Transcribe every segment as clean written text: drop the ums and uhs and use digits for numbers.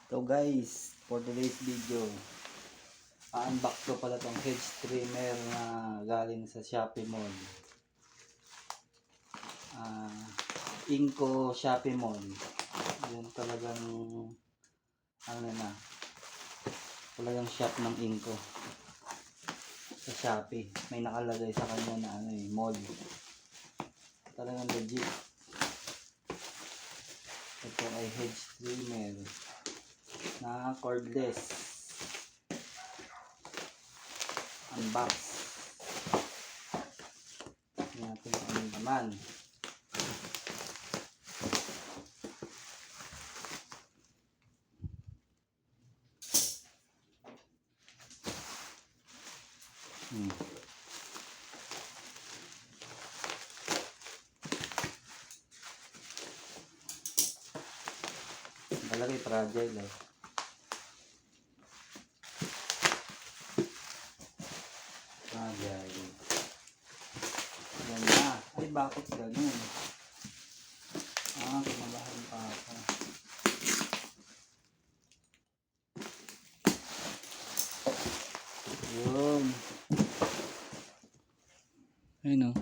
So guys, for today's video, unbox ko pala tong hedge trimmer na galing sa Shopee Mall. Inco Shopee Mall. Yan talagang talagang shop ng Inco sa Shopee. May nakalagay sa kanya na mall. Talagang legit. Ito ay hedge trimmer na cordless. Unbox natin ang naman. Malaki, fragile eh. Fragile. Yan na. Ay, bakit ganun? Kumalahan pa ako. Yun. Ayun o.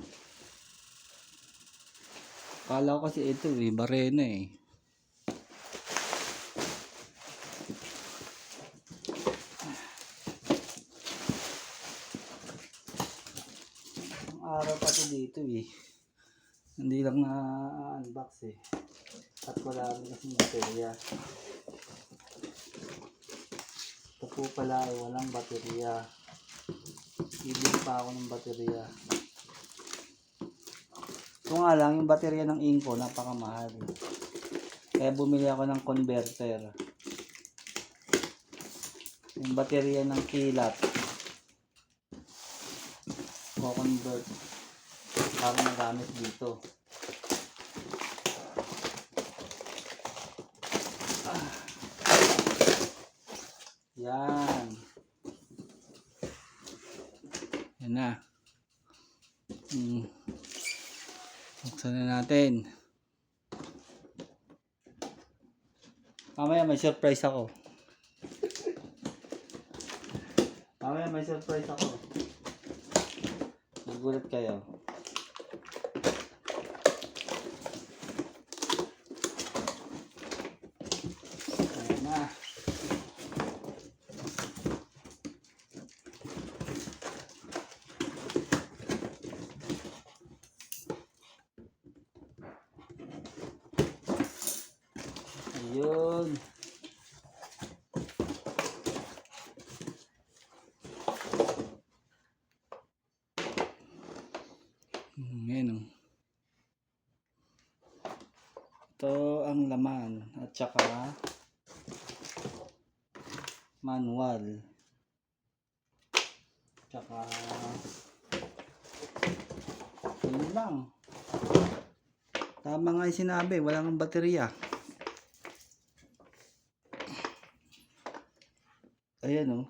Kala ko kasi ito barena eh. Araw pa to dito eh. Hindi lang na-unbox eh. At wala rin kasi baterya. Ito po pala ay walang baterya. Bibili pa ako ng baterya. Ito nga lang, yung baterya ng Inco napakamahal. Kaya bumili ako ng converter. Yung baterya ng kilat convert para magamit dito. Yan. Yan na. Buksan na natin. Mamaya may surprise ako. Nagulat kayo. Ayan na. Ayun. Ayan o. Ito ang laman at saka manual. Tsaka yun lang. Tama nga yung sinabi, wala nang baterya. Ayan o.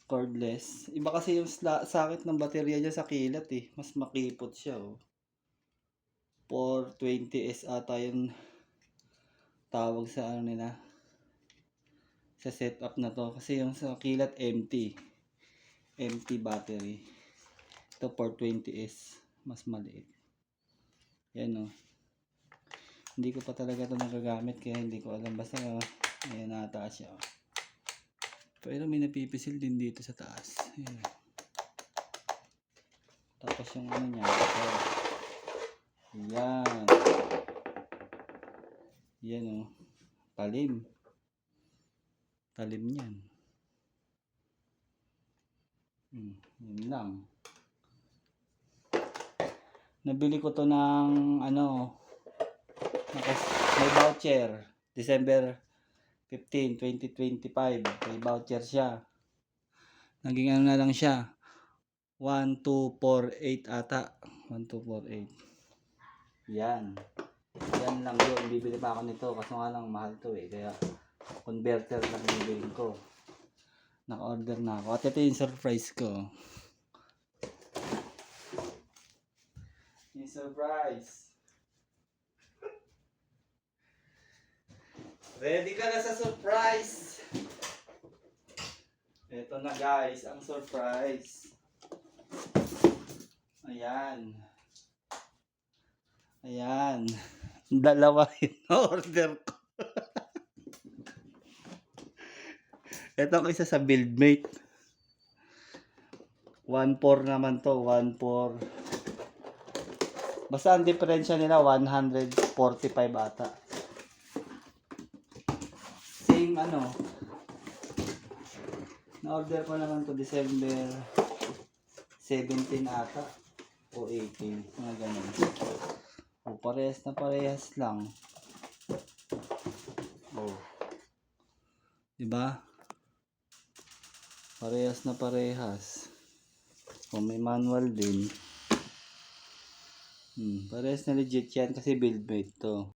Cordless. Iba kasi yung sakit ng baterya niya sa kilat eh. Mas makipot siya oh. 420S ata yung tawag sa nila. Sa setup na to. Kasi yung sa kilat empty battery. Ito 420S. Mas maliit. Yan oh. Hindi ko pa talaga ito nagagamit kaya hindi ko alam. Basta ayan nataas siya oh. Pero may napipisil din dito sa taas. Ayan. Tapos yung niya. Yan. Yan o. Talim. Talim yan. Yan lang. Nabili ko to ng may voucher. December 15, 2025. May voucher siya. Naging na lang siya. 1248 ata. 1248. Yan. Yan lang yun. Bibili pa ako nito. Kasi nga lang mahal to eh. Kaya converter lang bibili ko. Naka-order na ako. At ito yung surprise ko. Yung surprise. Ready ka na sa surprise? Ito na guys, ang surprise. Ayan. Ayan. Dalawa yung order ko. Ito ang isa sa buildmate. 1.4 naman to, 1.4. Basta ang diferensya nila 145 ata. Same ano. Na-order ko naman to December 17 ata o 18, mga ganun. O parehas na parehas lang. Oh. 'Di ba? Parehas na parehas. O may manual din. Parehas na legit yan kasi buildmate to.